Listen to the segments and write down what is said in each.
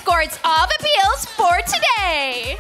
Courts of Appeals for today.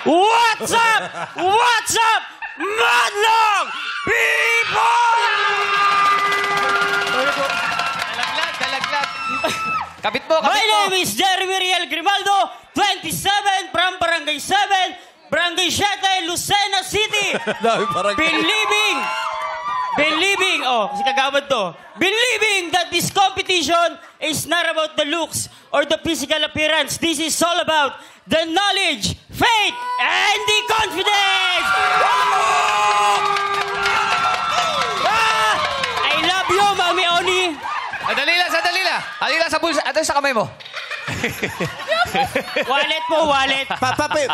What's up? What's up, Madlong people? Dalaglat. Kabit mo, kabit My mo. name is Jeremy Riel Grimaldo, 27 from Barangay 7, Barangay 7, Lucena City. Believing, kasi kagawad to. Believing that this competition is not about the looks or the physical appearance. This is all about the knowledge, faith, and the confidence! I love you, Mami Oni! Sandali lang. Halika sa bulsa. Ito sa kamay mo. Wallet po, wallet.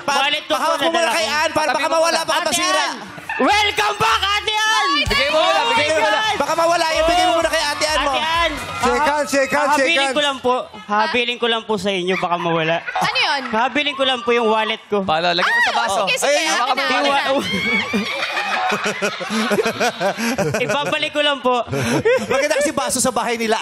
Wallet ko po Pakawak mo muna nadala kay ko. Ann para baka mawala, baka Ate masira. Ann! Welcome back, Ate Ann! Bigay mo muna, bigay mo muna. Baka mawala yan, bigay mo muna kay Ate Ann mo. Ate Ann! Habiling ko lang po. Habiling ko lang po sa inyo, baka mawala. Ano yun? Habiling ko lang po yung wallet ko. Pala, lagyan mo sa baso. Sige, sige. Ay, Akin na. Ibabalik ko lang po. Maganda kasi baso sa bahay nila.